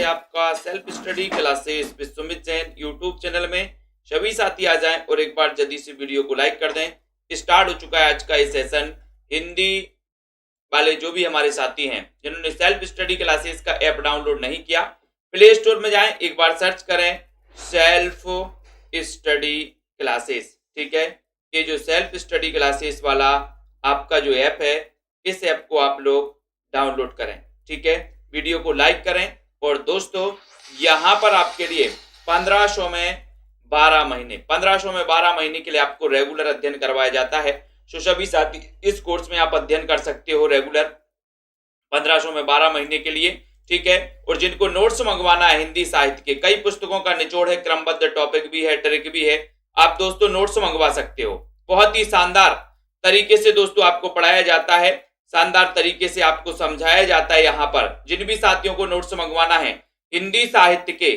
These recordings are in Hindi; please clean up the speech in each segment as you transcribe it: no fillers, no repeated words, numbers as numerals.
आपका self study classes with Sumit Jain YouTube channel में। सभी साथी आ जाएं और एक बार जल्दी से वीडियो को लाइक कर दें। स्टार्ट हो चुका है आज का ये सेशन। हिंदी वाले जो भी हमारे साथी हैं जिन्होंने सेल्फ स्टडी क्लासेस का ऐप डाउनलोड नहीं किया, प्ले स्टोर में जाएं, एक बार सर्च करें सेल्फ स्टडी क्लासेस। ठीक है, ये जो सेल्फ स्टडी क्लासेस वाला आपका जो ऐप है, इस ऐप को आप लोग डाउनलोड करें। ठीक है, वीडियो को लाइक करें। और दोस्तों, यहां पर आपके लिए 1500 में 12 महीने के लिए आपको रेगुलर अध्ययन करवाया जाता है। सो सभी साथी इस कोर्स में आप अध्ययन कर सकते हो रेगुलर 1500 में 12 महीने के लिए। ठीक है, और जिनको नोट्स मंगवाना है हिंदी साहित्य के, कई पुस्तकों का निचोड़ है, क्रमबद्ध टॉपिक भी है, ट्रिक भी है, आप दोस्तों नोट्स मंगवा सकते हो। बहुत ही शानदार तरीके से दोस्तों आपको पढ़ाया जाता है, शानदार तरीके से आपको समझाया जाता है। यहाँ पर जिन भी साथियों को नोट्स मंगवाना है हिंदी साहित्य के,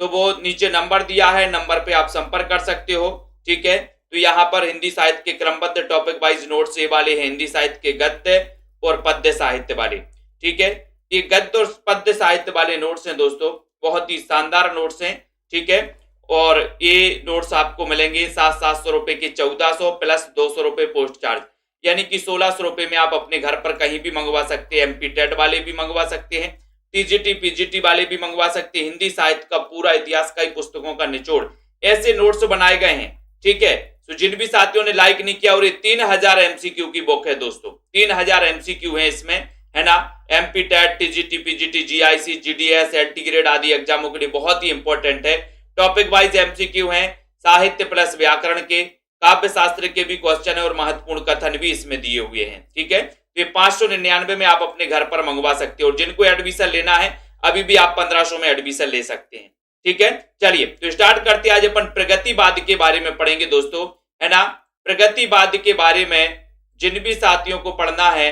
तो वो नीचे नंबर दिया है, नंबर पे आप संपर्क कर सकते हो। ठीक है, तो यहाँ पर हिंदी साहित्य के क्रमबद्ध टॉपिक वाइज नोट्स ये वाले हैं, हिंदी साहित्य के गद्य और पद्य साहित्य वाले। ठीक है, ये गद्य और पद्य साहित्य वाले नोट्स हैं दोस्तों, बहुत ही शानदार नोट्स हैं। ठीक है, और ये नोट्स आपको मिलेंगे 700 रुपए के 1400 प्लस 200 रुपए पोस्ट चार्ज, यानी कि 1600 रुपए में आप अपने घर पर कहीं भी मंगवा सकते हैं। एमपी टेट वाले भी मंगवा सकते हैं, टीजीटी पीजीटी वाले भी मंगवा सकते हैं। हिंदी साहित्य का पूरा इतिहास का पुस्तकों का निचोड़ ऐसे नोट्स बनाए गए हैं। ठीक है, तो जिन भी साथियों ने लाइक नहीं किया, और ये 3000 एमसीक्यू की बुक है दोस्तों, 3000 एमसीक्यू है इसमें, है ना। MP TET, TGT PGT, GIC, GDS, LT grade आदि एग्जामों के लिए बहुत ही इंपॉर्टेंट है। टॉपिक वाइज एमसीक्यू हैं, साहित्य प्लस व्याकरण के, काव्य शास्त्र के भी क्वेश्चन है और महत्वपूर्ण कथन भी इसमें दिए हुए हैं। ठीक है, तो ये 599 में आप अपने घर पर मंगवा सकते हो। और जिनको एडमिशन लेना है अभी भी आप 1500 में एडमिशन ले सकते हैं। ठीक है, चलिए तो स्टार्ट करते हैं। आज अपन प्रगतिवाद के बारे में पढ़ेंगे दोस्तों, है ना। प्रगतिवाद के बारे में जिन भी साथियों को पढ़ना है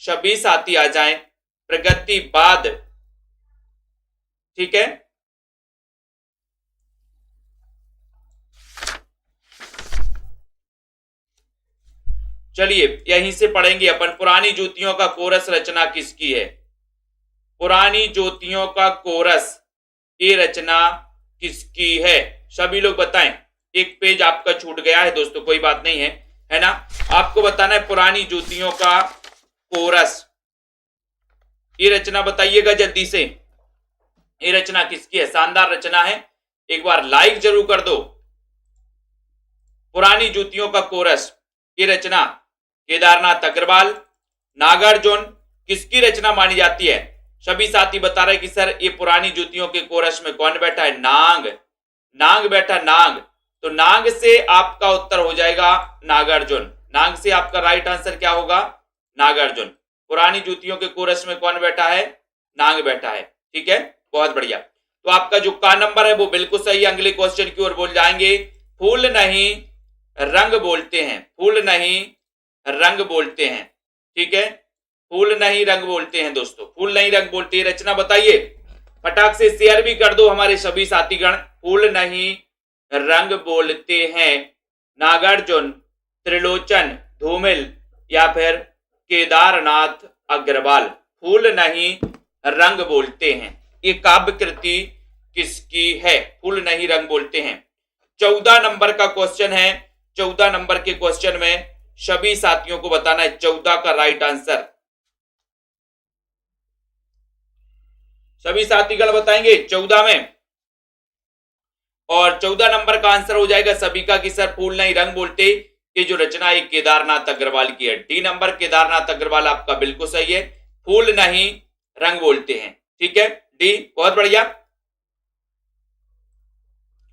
सभी साथी आ जाएं। प्रगतिवाद, ठीक है, चलिए यहीं से पढ़ेंगे अपन। पुरानी ज्योतियों का कोरस रचना किसकी है? पुरानी ज्योतियों का कोरस ये रचना किसकी है? सभी लोग बताएं। एक पेज आपका छूट गया है दोस्तों, कोई बात नहीं है ना। आपको बताना है पुरानी ज्योतियों का कोरस, ये रचना बताइएगा जल्दी से। ये रचना किसकी है? शानदार रचना है, एक बार लाइक जरूर कर दो। पुरानी ज्योतियों का कोरस ये रचना केदारनाथ अग्रवाल, नागार्जुन किसकी रचना मानी जाती है? सभी साथी बता रहे कि सर ये पुरानी ज्योतियों के कोरस में कौन बैठा है? नाग बैठा, नाग। तो नाग से आपका उत्तर हो जाएगा नागार्जुन। नाग से आपका राइट आंसर क्या होगा? नागार्जुन। पुरानी ज्योतियों के कोरस में कौन बैठा है? नाग बैठा है। ठीक है, बहुत बढ़िया। तो आपका जो का नंबर है वो बिल्कुल सही। अगले क्वेश्चन की ओर बोल जाएंगे। फूल नहीं रंग बोलते हैं, फूल नहीं रंग बोलते हैं। ठीक है, फूल नहीं रंग बोलते हैं दोस्तों, फूल नहीं रंग बोलते हैं। रचना बताइए, फटाक से शेयर भी कर दो हमारे सभी साथीगण। फूल नहीं रंग बोलते हैं, नागार्जुन, त्रिलोचन, धूमिल या फिर केदारनाथ अग्रवाल। फूल नहीं रंग बोलते हैं, ये काव्य कृति किसकी है? फूल नहीं रंग बोलते हैं। 14 नंबर का क्वेश्चन है। 14 नंबर के क्वेश्चन में सभी साथियों को बताना है 14 का राइट आंसर। सभी साथीगण बताएंगे 14 में, और 14 नंबर का आंसर हो जाएगा सभी का कि सर फूल नहीं रंग बोलते। ये जो रचना है केदारनाथ अग्रवाल की है। डी नंबर केदारनाथ अग्रवाल आपका बिल्कुल सही है, फूल नहीं रंग बोलते हैं। ठीक है, डी, बहुत बढ़िया।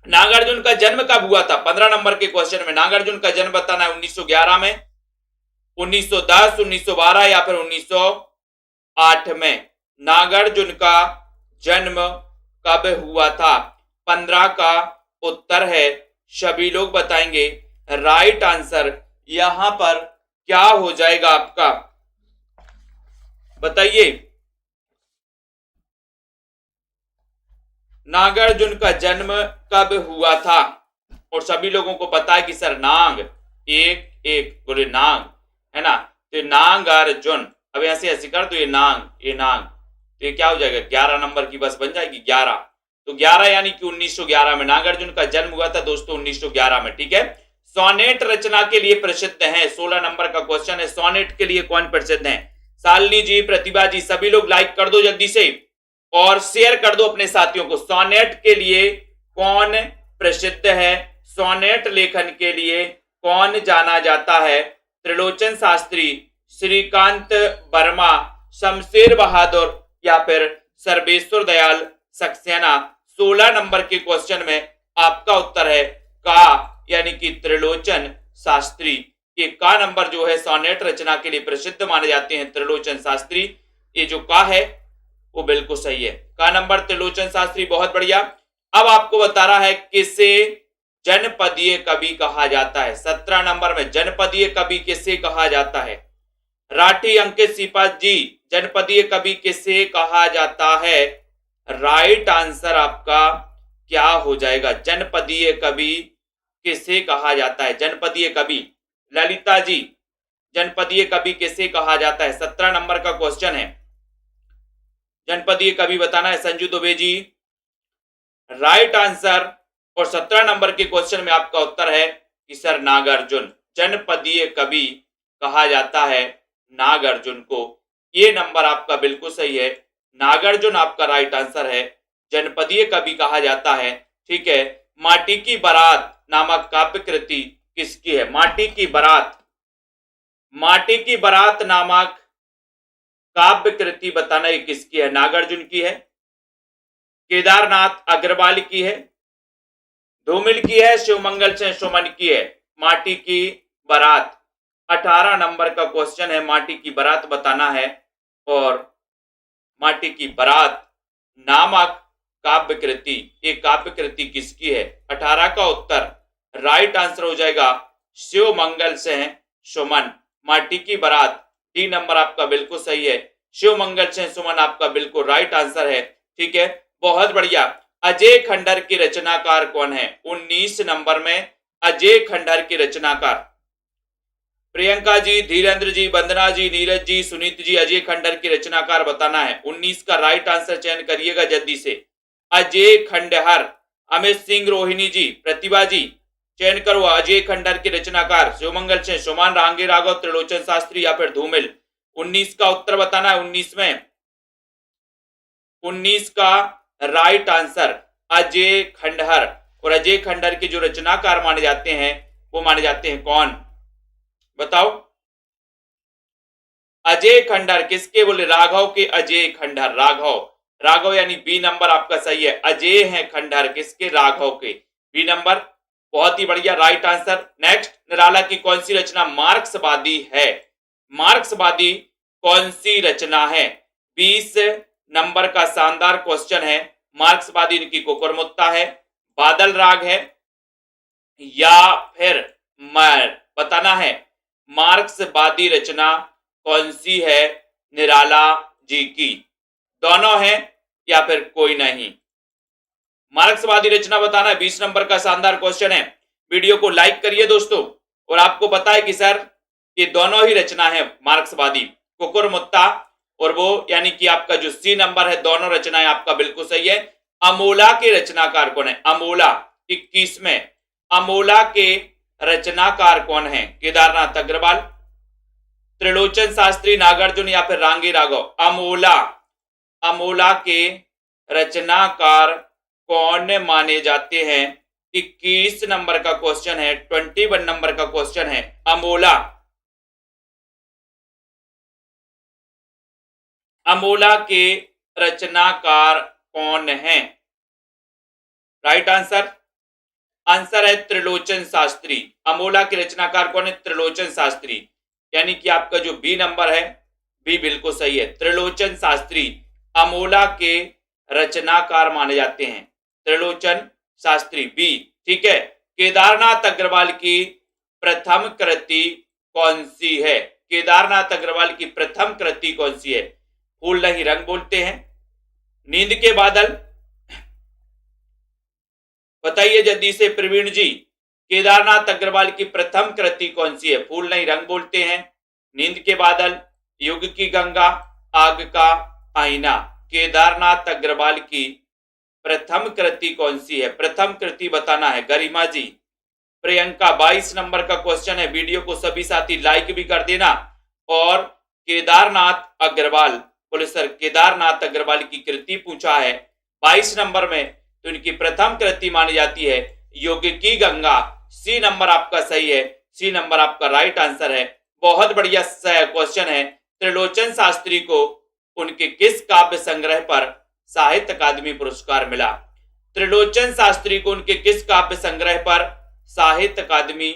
नागार्जुन का जन्म कब हुआ था? 15 नंबर के क्वेश्चन में नागार्जुन का जन्म बताना है। 1911 में, 1910, 1912 या फिर 1908 में। नागार्जुन का जन्म कब हुआ था? 15 का उत्तर है। सभी लोग बताएंगे राइट आंसर यहां पर क्या हो जाएगा आपका, बताइए। नागार्जुन का जन्म कब हुआ था? और सभी लोगों को पता है कि सर नाग, एक बोले नाग, है ना। तो नागार्जुन, अब यहां से ऐसे कर दो, ये नाग, तो ये क्या हो जाएगा? 11 नंबर की बस बन जाएगी। 11, तो 11 यानी कि 1911 में नागार्जुन का जन्म हुआ था दोस्तों 1911 में। ठीक है, सोनेट रचना के लिए प्रसिद्ध है, 16 नंबर का क्वेश्चन है, सोनेट के लिए कौन प्रसिद्ध है? शालिनी जी, प्रतिभा जी, सभी लोग लाइक कर दो जल्दी से और शेयर कर दो अपने साथियों को। सोनेट के लिए कौन प्रसिद्ध है? सोनेट लेखन के लिए कौन जाना जाता है? त्रिलोचन शास्त्री, श्रीकांत वर्मा, शमशेर बहादुर या फिर सर्वेश्वर दयाल सक्सेना। 16 नंबर के क्वेश्चन में आपका उत्तर है का, यानी कि त्रिलोचन शास्त्री। ये का नंबर जो है सोनेट रचना के लिए प्रसिद्ध माने जाते हैं त्रिलोचन शास्त्री। ये जो का है वो बिल्कुल सही है, का नंबर त्रिलोचन शास्त्री, बहुत बढ़िया। अब आपको बता रहा है किसे जनपदीय कवि कहा जाता है। 17 नंबर में जनपदीय कवि किसे कहा जाता है? राठी अंकित श्रीपाद जी, जनपदीय कवि किसे कहा जाता है? राइट आंसर आपका क्या हो जाएगा? जनपदीय कवि किसे कहा जाता है? जनपदीय कवि, ललिता जी, जनपदीय कवि किसे कहा जाता है? 17 नंबर का क्वेश्चन है, जनपदीय कवि बताना है। Sanju Dubey ji, right answer. और 17 नंबर के क्वेश्चन में आपका उत्तर है कि सर नागार्जुन, जनपदीय कवि कहा जाता है नागार्जुन को। ये नंबर आपका बिल्कुल सही है, नागार्जुन आपका राइट आंसर है, जनपदीय कवि कहा जाता है। ठीक है, माटी की बारात नामक काव्य कृति किसकी है? माटी की बारात, माटी की बारात नामक काव्य कृति बताना ये किसकी है? नागार्जुन की है, केदारनाथ अग्रवाल की है, धूमिल की है, शिवमंगल से सुमन की है। माटी की बारात 18 नंबर का क्वेश्चन है, माटी की बारात बताना है। और माटी की बारात नामक काव्य कृति, ये काव्य कृति किसकी है? 18 का उत्तर राइट आंसर हो जाएगा शिवमंगल से सुमन। माटी की बारात, डी नंबर आपका बिल्कुल सही है, शिवमंगल से सुमन आपका बिल्कुल राइट आंसर है। ठीक है, बहुत बढ़िया। अजय खंडर की रचनाकार कौन है? 19 नंबर में अजय खंडर की रचनाकार, प्रियंका जी, धीरेन्द्र जी, वंदना जी, नीरज जी, सुनीत जी, अजय खंडर की रचनाकार बताना है। 19 का राइट आंसर चयन करिएगा जल्दी से। अजय खंडहर, अमित सिंह, रोहिणी जी, प्रतिभा जी, चयन करो अजय खंडर की रचनाकार। शिवमंगल से सुमन, रांगे राघव, त्रिलोचन शास्त्री या फिर धूमिल। 19 का उत्तर बताना है। 19 में 19 का राइट आंसर अजय खंडहर। और अजय खंडर के जो रचनाकार माने जाते हैं वो माने जाते हैं कौन? बताओ। अजय खंडहर किसके बोले? राघव के अजय खंडहर, राघव, राघव यानी बी नंबर आपका सही है। अजय है खंडहर किसके? राघव के, बी नंबर, बहुत ही बढ़िया राइट आंसर। नेक्स्ट, निराला की कौन सी रचना मार्क्सवादी है? मार्क्सवादी कौन सी रचना है? 20 नंबर का शानदार क्वेश्चन है। मार्क्सवादी की कुकुरमुत्ता है, बादल राग है या फिर बताना है मार्क्सवादी रचना कौन सी है निराला जी की? दोनों है या फिर कोई नहीं? मार्क्सवादी रचना बताना है। 20 नंबर का शानदार क्वेश्चन है। वीडियो को लाइक करिए दोस्तों। और आपको पता है कि सर ये दोनों ही रचना है मार्क्सवादी, कुकुरमुत्ता और वो यानी कि आपका जो सी नंबर है, दोनों रचनाएं आपका बिल्कुल सही है। अमोला के रचनाकार कौन है? अमोला 21 में अमोला के रचनाकार कौन है? केदारनाथ अग्रवाल, त्रिलोचन शास्त्री, नागार्जुन या फिर रांगी राघव। अमोला, अमोला के रचनाकार कौन माने जाते हैं? 21 नंबर का क्वेश्चन है, 21 नंबर का क्वेश्चन है। अमोला, अमोला के रचनाकार कौन है? राइट आंसर, आंसर है त्रिलोचन शास्त्री। अमोला के रचनाकार कौन है? त्रिलोचन शास्त्री, यानी कि आपका जो बी नंबर है, बी बिल्कुल सही है। त्रिलोचन शास्त्री अमोला के रचनाकार माने जाते हैं, त्रिलोचन शास्त्री, बी। ठीक है, केदारनाथ अग्रवाल की प्रथम कृति कौन सी है? केदारनाथ अग्रवाल की प्रथम कृति कौन सी है? फूल नहीं रंग बोलते हैं, नींद के बादल, बताइए जल्दी से प्रवीण जी। केदारनाथ अग्रवाल की प्रथम कृति कौन सी है? फूल नहीं रंग बोलते हैं, नींद के बादल, युग की गंगा, आग का आईना। केदारनाथ अग्रवाल की प्रथम कृति कौन सी है? प्रथम कृति बताना है। गरिमा जी, प्रियंका 22 नंबर का क्वेश्चन है। वीडियो को सभी साथी लाइक भी कर देना। और केदारनाथ अग्रवाल, बोले सर केदारनाथ अग्रवाल की कृति पूछा है 22 नंबर में, तो इनकी प्रथम कृति मानी जाती है योग की गंगा। सी नंबर आपका सही है, सी नंबर आपका राइट आंसर है। बहुत बढ़िया क्वेश्चन है। त्रिलोचन शास्त्री को उनके किस काव्य संग्रह पर साहित्य अकादमी पुरस्कार मिला? त्रिलोचन शास्त्री को उनके किस काव्य संग्रह पर साहित्य अकादमी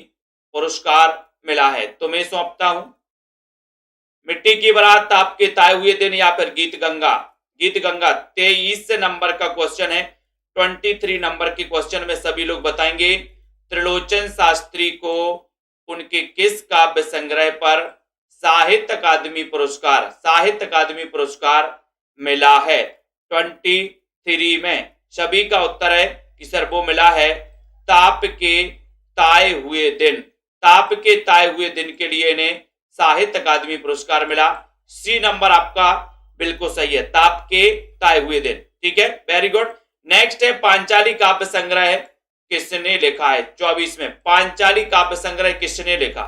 पुरस्कार मिला है? तो मैं सौंपता हूं मिट्टी की बारात, आपके ताए हुए दिन, या फिर गीत गंगा। गीत गंगा 23 नंबर का क्वेश्चन है। 23 नंबर के क्वेश्चन में सभी लोग बताएंगे त्रिलोचन शास्त्री को उनके किस काव्य संग्रह पर साहित्य अकादमी पुरस्कार मिला है। 23 में सभी का उत्तर है कि सर वो मिला है ताप के ताए हुए दिन। ताप के ताए हुए दिन के लिए इन्हें साहित्य अकादमी पुरस्कार मिला। सी नंबर आपका बिल्कुल सही है, ताप के ताए हुए दिन। ठीक है, वेरी गुड। नेक्स्ट है पांचाली काव्य संग्रह किसने लिखा है? 24 में पांचाली काव्य संग्रह किसने लिखा?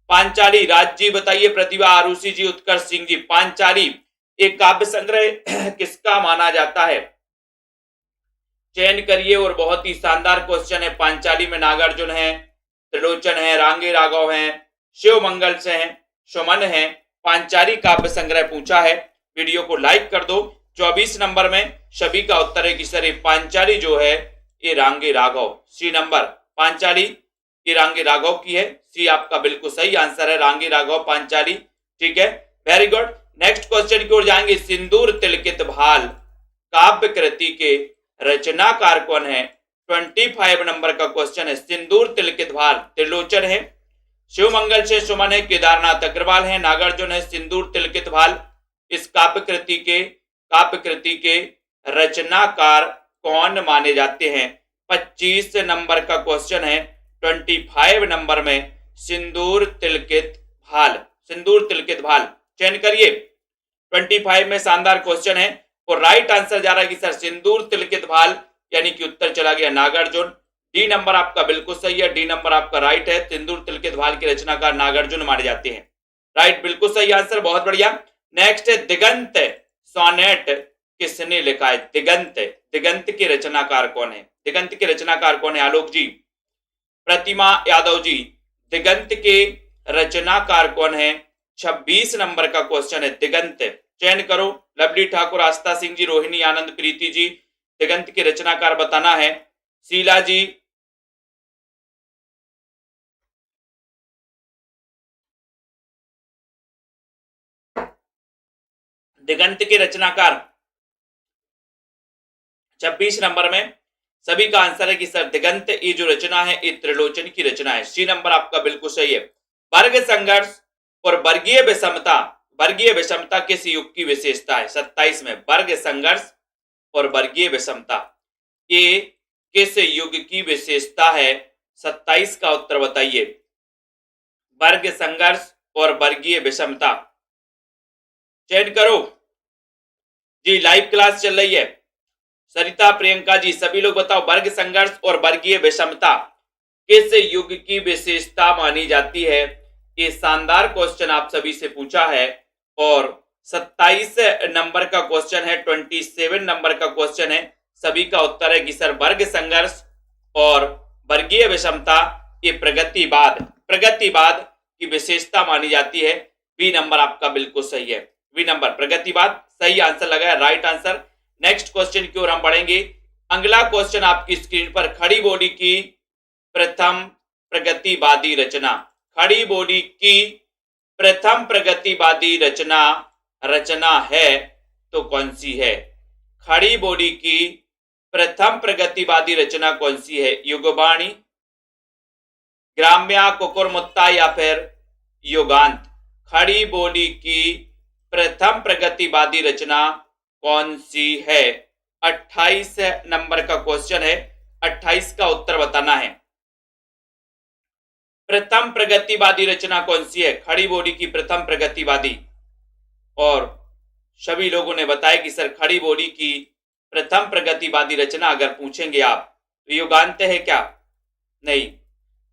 पांचाली, राज जी बताइए, प्रतिभा, आरुषि जी, उत्कर्ष सिंह जी। पांचाली एक काव्य संग्रह किसका माना जाता है? चयन करिए। और बहुत ही शानदार क्वेश्चन है। पांचाली में नागार्जुन है, त्रिलोचन है, रांगे राघव है, शिव मंगल से है, सुमन है। पांचाली काव्य संग्रह पूछा है। वीडियो को लाइक कर दो। 24 नंबर में सभी का उत्तर है कि सर ये पांचाली जो है ये रांगे राघव। सी नंबर पांचाली ये रांगे राघव की है। सी आपका बिल्कुल सही आंसर है, रांगे राघव पांचाली। ठीक है, वेरी गुड। नेक्स्ट क्वेश्चन की ओर जाएंगे। सिंदूर तिलकित भाल काव्य कृति के रचनाकार कौन है? 25 नंबर का क्वेश्चन है। सिंदूर तिलकित भाल त्रिलोचन है, शिवमंगल से सुमन है, केदारनाथ अग्रवाल है, नागार्जुन है। सिंदूर तिलकित भाल इस काव्य कृति के रचनाकार कौन माने जाते हैं? 25 नंबर का क्वेश्चन है। 25 नंबर में सिंदूर तिलकित भाल चयन करिए। 25 में शानदार क्वेश्चन है और राइट आंसर जा रहा है कि सर सिंदूर तिलकित भाल, यानी कि उत्तर चला गया नागार्जुन। डी नंबर आपका बिल्कुल सही है, डी नंबर आपका राइट है। सिंदूर तिलकित भाल के रचनाकार नागार्जुन माने जाते हैं। राइट, बिल्कुल सही आंसर, बहुत बढ़िया। नेक्स्ट है दिगंत सोनेट किसने लिखा है? दिगंत के रचनाकार कौन है? दिगंत के रचनाकार कौन है? आलोक जी, प्रतिमा यादव जी, दिगंत के रचनाकार कौन है? 26 नंबर का क्वेश्चन है। दिगंत चयन करो। लवली ठाकुर, आस्था सिंह जी, रोहिणी आनंद, प्रीति जी, दिगंत के रचनाकार बताना है। शीला जी, दिगंत के रचनाकार 26 नंबर में सभी का आंसर है कि सर दिगंत ये जो रचना है ये त्रिलोचन की रचना है। सी नंबर आपका बिल्कुल सही है। वर्ग संघर्ष और वर्गीय विषमता किस युग की विशेषता है? 27 में वर्ग संघर्ष और वर्गीय विषमता ये किस युग की विशेषता है? 27 का उत्तर बताइए। वर्ग संघर्ष और वर्गीय विषमता चयन करो जी। लाइव क्लास चल रही है। सरिता, प्रियंका जी, सभी लोग बताओ वर्ग संघर्ष और वर्गीय विषमता किस युग की विशेषता मानी जाती है? ये शानदार क्वेश्चन आप सभी से पूछा है और 27 नंबर का क्वेश्चन है। 27 नंबर का क्वेश्चन है। सभी का उत्तर है कि सर वर्ग संघर्ष और वर्गीय विषमता ये प्रगतिवाद की विशेषता मानी जाती है। बी नंबर आपका बिल्कुल सही है। बी नंबर प्रगतिवाद सही आंसर लगा है, राइट आंसर। नेक्स्ट क्वेश्चन की ओर हम बढ़ेंगे। अगला क्वेश्चन आपकी स्क्रीन पर खड़ी बोली की प्रथम प्रगतिवादी रचना। खड़ी बोली की प्रथम प्रगतिवादी रचना है तो कौन सी है? खड़ी बोली की प्रथम प्रगतिवादी रचना कौन सी है? युगवाणी, ग्राम्या, कुकुरमुत्ता या फिर युगांत? खड़ी बोली की प्रथम प्रगतिवादी रचना कौन सी है? 28 नंबर का क्वेश्चन है। 28 का उत्तर बताना है। प्रथम प्रगतिवादी रचना कौन सी है? खड़ी बोली की प्रथम प्रगतिवादी। और सभी लोगों ने बताया कि सर खड़ी बोली की प्रथम प्रगतिवादी रचना अगर पूछेंगे आप तो युगांत है क्या? नहीं,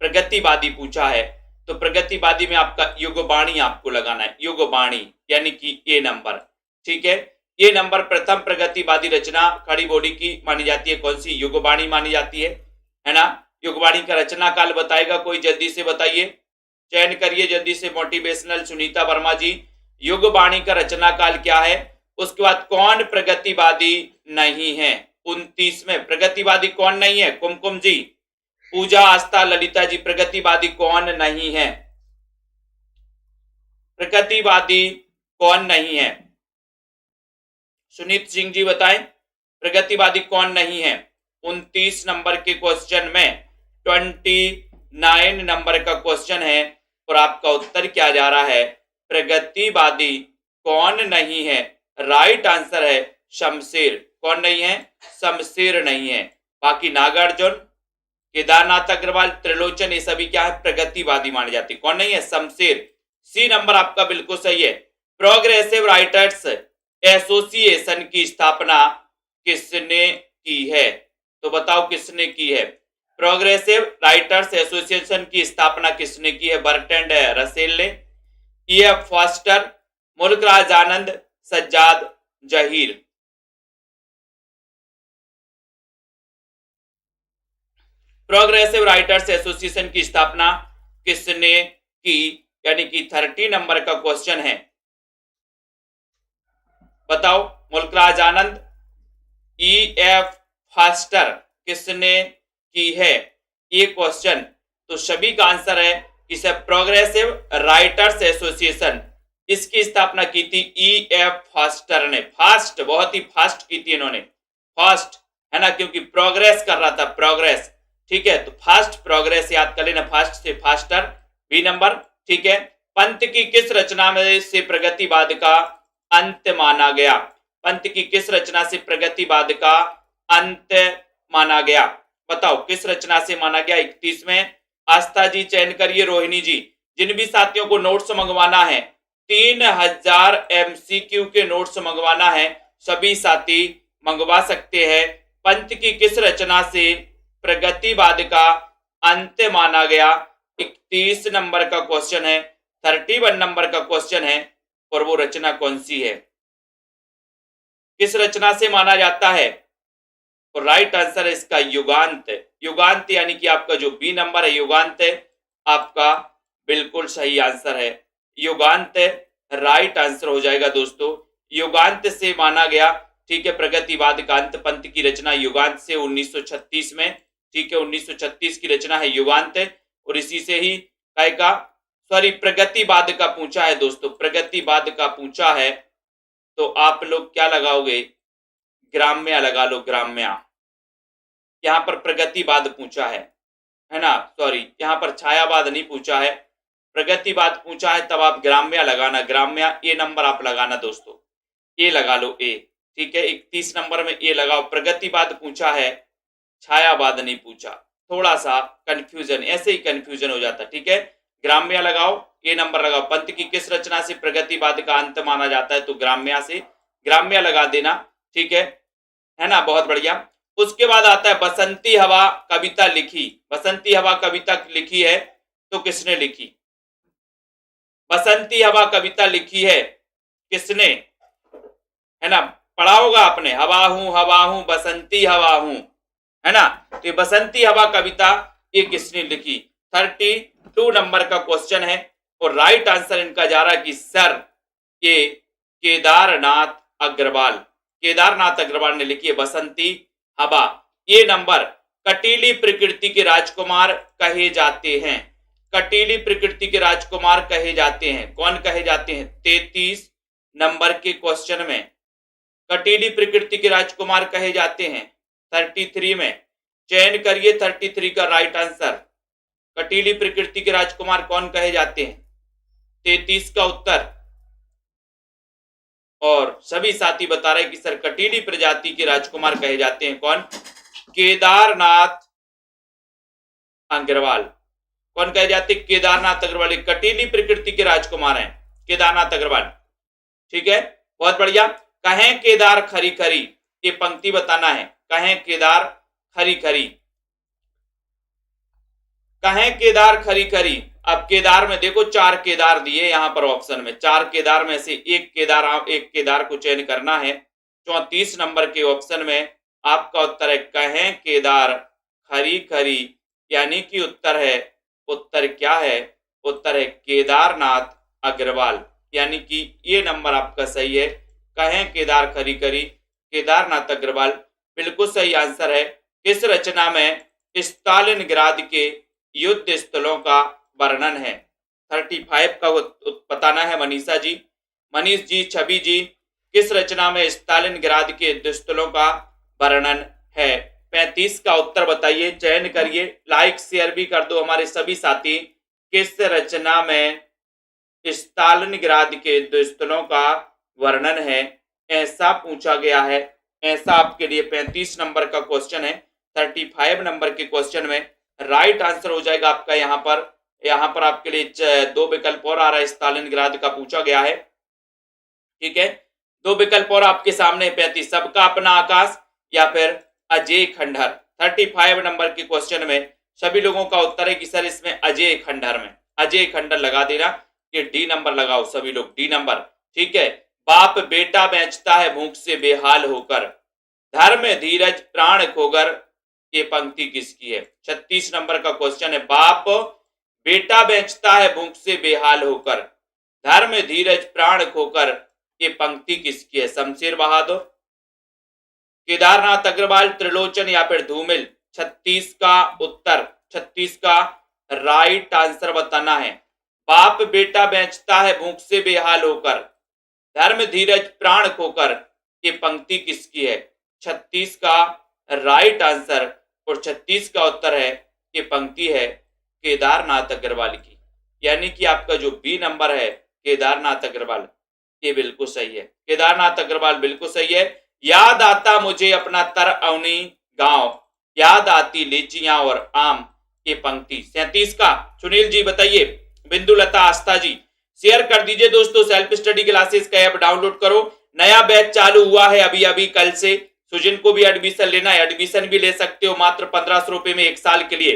प्रगतिवादी पूछा है तो प्रगतिवादी में आपका युगबाणी आपको लगाना है, युगबाणी यानी कि ए नंबर। ठीक है, ये नंबर प्रथम प्रगतिवादी रचना खड़ी बॉडी की मानी जाती है। कौन सी? युगबाणी मानी जाती है ना। युगबाणी का रचना काल बताएगा कोई? जल्दी से बताइए, चयन करिए जल्दी से। मोटिवेशनल सुनीता वर्मा जी, युगबाणी का रचना काल क्या है? उसके बाद कौन प्रगतिवादी नहीं है? 29 में प्रगतिवादी कौन नहीं है? कुमकुम जी, पूजा, आस्था, ललिता जी, प्रगतिवादी कौन नहीं है? प्रगतिवादी कौन नहीं है? सुनीत सिंह जी बताएं, प्रगतिवादी कौन नहीं है? 29 नंबर के क्वेश्चन में 29 नंबर का क्वेश्चन है और आपका उत्तर क्या जा रहा है? प्रगतिवादी कौन नहीं है? राइट आंसर है शमशेर। कौन नहीं है? शमशेर नहीं है। बाकी नागार्जुन, केदारनाथ अग्रवाल, त्रिलोचन, ये सभी क्या है? प्रगतिवादी माने जाते। कौन नहीं है? शमशेर। सी नंबर आपका बिल्कुल सही है। प्रोग्रेसिव राइटर्स एसोसिएशन की स्थापना किसने की है? तो बताओ किसने की है? प्रोग्रेसिव राइटर्स एसोसिएशन की स्थापना किसने की है? बर्ट्रैंड रसेल ने, E.F. Forster, Mulkraj Anand, Sajjad Zaheer. Progressive writers association की स्थापना किसने की? यानी कि 30 नंबर का क्वेश्चन है। बताओ, मुल्कराज आनंद, E.F. फॉस्टर, किसने की है ये क्वेश्चन? तो सभी का आंसर है इसे प्रोग्रेसिव राइटर्स एसोसिएशन, इसकी स्थापना की थी E.F. फॉस्टर ने। फास्ट, बहुत ही फास्ट की थी इन्होंने, फास्ट है ना, क्योंकि प्रोग्रेस कर रहा था, प्रोग्रेस। ठीक है, तो फास्ट प्रोग्रेस याद कर लेना, फास्ट से फास्टर, बी नंबर। ठीक है, पंत की किस रचना में से प्रगतिवाद का अंत माना गया? पंत की किस रचना से प्रगतिवाद का अंत माना गया? बताओ किस रचना से माना गया? 31 में। आस्था जी चयन करिए, रोहिणी जी। जिन भी साथियों को नोट्स मंगवाना है, 3000 MCQ के नोट्स मंगवाना है, सभी साथी मंगवा सकते हैं। पंत की किस रचना से प्रगतिवाद का अंत माना गया? 31 नंबर का क्वेश्चन है, 31 नंबर का क्वेश्चन है, और वो रचना कौन सी है? किस रचना से माना जाता है? और राइट आंसर है इसका युगांत। युगांत यानी कि आपका जो बी नंबर है युगांत है, आपका बिल्कुल सही आंसर है। युगांत राइट आंसर हो जाएगा दोस्तों। युगांत से माना गया, ठीक है, प्रगतिवाद का अंत। पंत की रचना युगांत से 1936 में, ठीक है, 1936 की रचना है युगांत, और इसी से ही काय का प्रगतिवाद का पूछा है दोस्तों, प्रगतिवाद का पूछा है। तो आप लोग क्या लगाओगे? ग्राम्य लगा लो, ग्राम्य। यहां पर प्रगतिवाद पूछा है ना, सॉरी, यहां पर छायावाद नहीं पूछा है, प्रगतिवाद पूछा है, तब आप ग्राम्य लगाना, ग्राम्य। ए नंबर आप लगाना दोस्तों, ए लगा लो, ए। ठीक है, 31 नंबर में ए लगाओ। प्रगतिवाद पूछा है, छायावाद नहीं पूछा, थोड़ा सा कंफ्यूजन, ऐसे ही कंफ्यूजन हो जाता। ठीक है, ग्राम्य लगाओ, ए नंबर लगाओ। पंत की किस रचना से प्रगतिवाद का अंत माना जाता है? तो ग्राम्य से, ग्राम्य लगा देना। ठीक है ना, बहुत बढ़िया। उसके बाद आता है बसंती हवा कविता लिखी। बसंती हवा कविता लिखी है तो किसने लिखी? बसंती हवा कविता लिखी है किसने? है ना, पढ़ा होगा आपने, हवा हूं बसंती हवा हूं, है ना। तो ये बसंती हवा कविता ये किसने लिखी? 32 नंबर का क्वेश्चन है, और राइट आंसर इनका जा रहा है कि सर ये केदारनाथ अग्रवाल, केदारनाथ अग्रवाल ने लिखी है बसंती हवा। ये नंबर कटीली प्रकृति के राजकुमार कहे जाते हैं, कटीली प्रकृति के राजकुमार कहे जाते हैं। कौन कहे जाते हैं? 33 नंबर के क्वेश्चन में कटीली प्रकृति के राजकुमार कहे जाते हैं। 33 में चयन करिए 33 का राइट आंसर। कटीली प्रकृति के राजकुमार कौन कहे जाते हैं? 33 का उत्तर। और सभी साथी बता रहे कि सर कटीली प्रजाति के राजकुमार कहे जाते हैं। कौन? केदारनाथ अग्रवाल। कौन कहे जाते? केदारनाथ अग्रवाल। कटीली प्रकृति के राजकुमार हैं केदारनाथ अग्रवाल। ठीक है, बहुत बढ़िया। कहें केदार खरी खरी, ये पंक्ति बताना है। कहें केदार खरी खरी, कहें केदार खरी खरी। अब केदार में देखो 4 केदार दिए यहां पर ऑप्शन में, 4 केदार में से एक केदार को चयन करना है। 34 नंबर के ऑप्शन में आपका उत्तर है कहें केदार खरी खरी, यानी कि उत्तर क्या है? उत्तर है केदारनाथ अग्रवाल, यानी कि ये नंबर आपका सही है। कहें केदार खरी खरी, केदारनाथ अग्रवाल बिल्कुल सही आंसर है। किस रचना में स्टालिनग्राद के युद्ध स्थलों का वर्णन है? 35 का बताना है मनीषा जी, मनीष जी, छवि जी। किस रचना में स्टालिनग्राद के युद्ध स्थलों का वर्णन है? 35 का उत्तर बताइए, चयन करिए, लाइक शेयर भी कर दो हमारे सभी साथी। किस रचना में स्टालिनग्राद के युद्ध स्थलों का वर्णन है, ऐसा पूछा गया है। ऐसा आपके लिए 35 नंबर का क्वेश्चन है। 35 नंबर के क्वेश्चन में राइट आंसर हो जाएगा आपका यहाँ पर आपके लिए 2 विकल्प और आ रहा है, स्टालिनग्राद का पूछा गया है। ठीक है, 2 विकल्प और आपके सामने, 35 सबका अपना आकाश या फिर अजय खंडहर। 35 नंबर के क्वेश्चन में सभी लोगों का उत्तर है कि सर इसमें अजय खंडहर में, अजय खंडहर लगा देना। ये डी नंबर लगाओ सभी लोग, डी नंबर। ठीक है, बाप बेटा बेचता है भूख से बेहाल होकर, धर्म धीरज प्राण खोकर, ये पंक्ति किसकी है? 36 नंबर का क्वेश्चन है, बाप बेटा बेचता है भूख से बेहाल होकर, धर्म धीरज प्राण खोकर, ये पंक्ति किसकी है? शमशेर बहादुर, केदारनाथ अग्रवाल, त्रिलोचन या फिर धूमिल। 36 का उत्तर, 36 का राइट आंसर बताना है। बाप बेटा बेचता है भूख से बेहाल होकर, धर्म धीरज प्राण खोकर, ये पंक्ति किसकी है? 36 का राइट आंसर और 36 का उत्तर है, ये पंक्ति है केदारनाथ अग्रवाल की, यानी कि आपका जो बी नंबर है केदारनाथ अग्रवाल, ये बिल्कुल सही है। केदारनाथ अग्रवाल बिल्कुल सही है। याद आता मुझे अपना तर अवनी गांव, याद आती लीचियां और आम, ये पंक्ति। 37 का सुनील जी बताइए, बिंदुलता आस्था जी शेयर कर दीजिए दोस्तों। सेल्फ स्टडी क्लासेस का ऐप डाउनलोड करो, नया बैच चालू हुआ है अभी कल से। सुजिन को भी एडमिशन लेना है, एडमिशन भी ले सकते हो मात्र 1500 रुपए में 1 साल के लिए।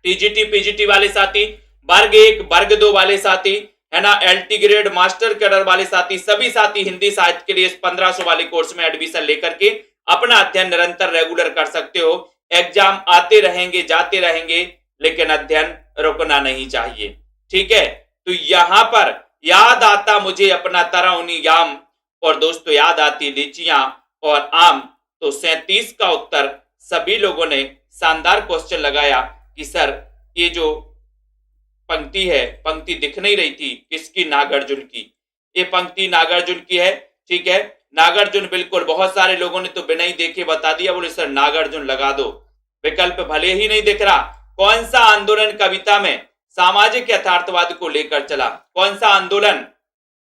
टीजीटी पीजीटी वाले साथी, वर्ग 1 वर्ग 2 वाले साथी है ना, एलटी ग्रेड मास्टर कैडर वाले साथी, सभी साथी हिंदी साहित्य के लिए इस 1500 वाले कोर्स में एडमिशन लेकर के अपना अध्ययन निरंतर रेगुलर कर सकते हो। एग्जाम आते रहेंगे जाते रहेंगे, लेकिन अध्ययन रुकना नहीं चाहिए। ठीक है, तो यहां पर याद आता मुझे अपना तरौनी याम, और दोस्तों याद आती लीचियां और आम। तो 37 का उत्तर सभी लोगों ने शानदार क्वेश्चन लगाया कि सर ये जो पंक्ति है, पंक्ति दिख नहीं रही थी किसकी? नागार्जुन की। ये पंक्ति नागार्जुन की है। ठीक है, नागार्जुन बिल्कुल, बहुत सारे लोगों ने तो बिना ही देखे बता दिया, बोले सर नागार्जुन लगा दो। विकल्प भले ही नहीं दिख रहा। कौन सा आंदोलन कविता में सामाजिक यथार्थवाद को लेकर चला? कौन सा आंदोलन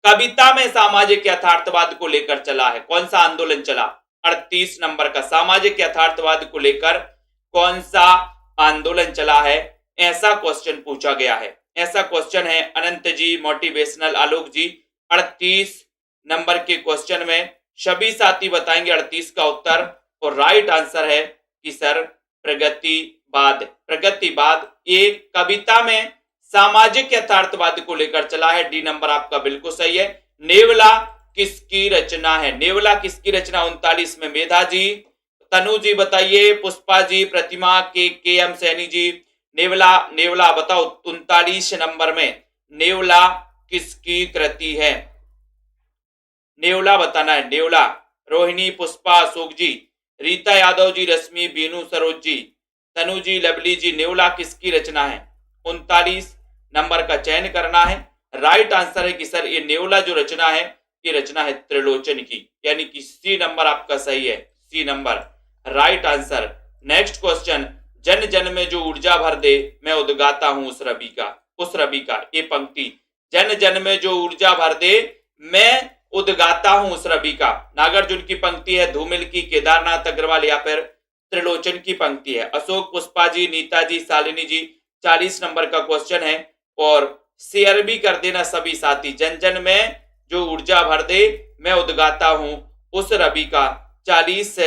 कविता में सामाजिक यथार्थवाद को लेकर चला है? कौन सा आंदोलन चला? 38 नंबर का, सामाजिक यथार्थवाद को लेकर कौन सा आंदोलन चला है, ऐसा क्वेश्चन पूछा गया है। ऐसा क्वेश्चन है अनंत जी, मोटिवेशनल आलोक जी। 38 नंबर के क्वेश्चन में सभी साथी बताएंगे 38 का उत्तर, और राइट आंसर है कि सर प्रगतिवाद। प्रगतिवाद ये कविता में सामाजिक यथार्थवाद को लेकर चला है। डी नंबर आपका बिल्कुल सही है। नेवला किसकी रचना है? नेवला किसकी रचना? 39 में मेधा जी, तनु जी बताइए, पुष्पा जी, प्रतिमा के एम सैनी जी। नेवला बताओ 39 नंबर में नेवला किसकी कृति है? नेवला बताना है, नेवला। रोहिणी, पुष्पा, अशोक जी, रीता यादव जी, रश्मि, बीनू, सरोज जी, तनु जी, लवली जी, नेवला किसकी रचना है? 39 नंबर का चयन करना है। राइट आंसर है कि सर ये नेवला जो रचना है, ये रचना है त्रिलोचन की, यानी कि सी नंबर आपका सही है। C number right answer. Next question, जन जन में जो ऊर्जा भर दे मैं उद्गाता हूं उस रवि का, ये पंक्ति, जन जन में जो ऊर्जा भर दे मैं उद्गाता हूं उस रवि का, नागार्जुन की पंक्ति है, धूमिल की, केदारनाथ अग्रवाल या फिर त्रिलोचन की पंक्ति है? अशोक, पुष्पा जी, नीता जी, शालिनी जी। 40 नंबर का क्वेश्चन है, और शेयर भी कर देना सभी साथी। जन जन में जो ऊर्जा भर दे मैं उद्गाता हूं उस रवि का, 40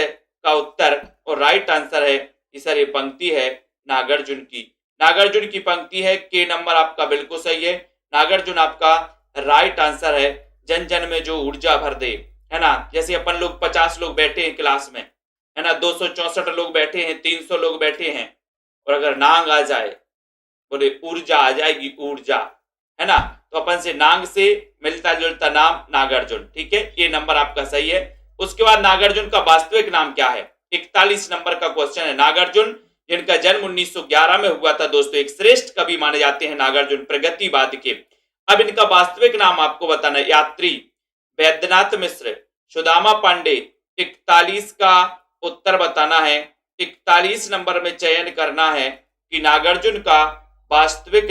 का उत्तर और राइट आंसर है कि सर ये पंक्ति है नागार्जुन की। नागार्जुन की पंक्ति है, के नंबर आपका बिल्कुल सही है। नागार्जुन आपका राइट आंसर है। जन जन में जो ऊर्जा भर दे, है ना। जैसे अपन लोग 50 लोग बैठे हैं क्लास में, है ना, 264 लोग बैठे हैं, 300 लोग बैठे हैं, और अगर नांग आ जाए, बोले ऊर्जा आ जाएगी, ऊर्जा, है ना। तो अपन से नांग से मिलता जुलता नाम नागार्जुन, ठीक है, ये नंबर आपका सही है। उसके बाद नागार्जुन का वास्तविक नाम क्या है, 41 नंबर का क्वेश्चन है। नागार्जुन जिनका जन्म 1911 में हुआ था दोस्तों, एक श्रेष्ठ कवि माने जाते हैं नागार्जुन प्रगतिवाद के। अब इनका वास्तविक नाम आपको बताना है। यात्री वैद्यनाथ मिश्र, सुदामा पांडे। 41 का उत्तर बताना है। 41 नंबर में चयन करना है कि नागार्जुन का वास्तविक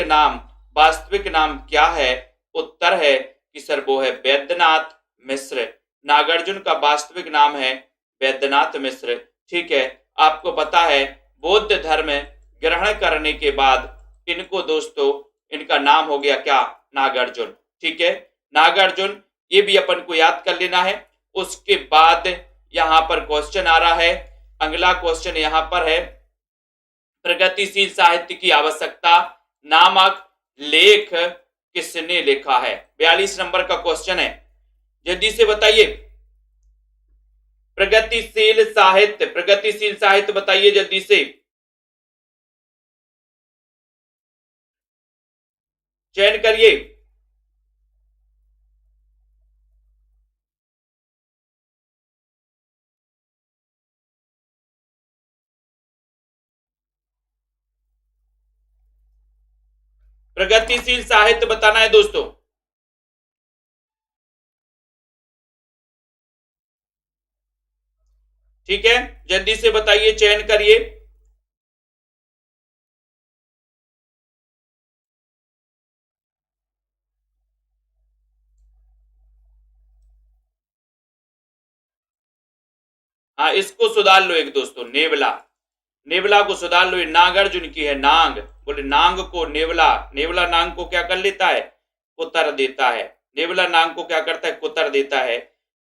नाम क्या है। उत्तर है कि सर वो है वैद्यनाथ मिश्र। नागार्जुन का वास्तविक नाम है वैद्यनाथ मिश्र, ठीक है। आपको पता है बौद्ध धर्म ग्रहण करने के बाद इनको दोस्तों, इनका नाम हो गया क्या, नागार्जुन, ठीक है। नागार्जुन, ये भी अपन को याद कर लेना है। उसके बाद यहां पर क्वेश्चन आ रहा है, अगला क्वेश्चन यहां पर है, प्रगतिशील साहित्य की आवश्यकता नामक लेख किसने लिखा है। 42 नंबर का क्वेश्चन है, जल्दी से बताइए। प्रगतिशील साहित्य बताइए जल्दी से, चयन करिए। प्रगतिशील साहित्य बताना है दोस्तों। ठीक है, जल्दी से बताइए, चयन करिए। हाँ, इसको सुधार लो एक दोस्तों, नेवला को सुधार लो। नागार्जुन की है नांग, बोले नांग को नेवला, नेवला नांग को क्या कर लेता है, कुतर देता है। नेवला नांग को क्या करता है, कुतर देता है।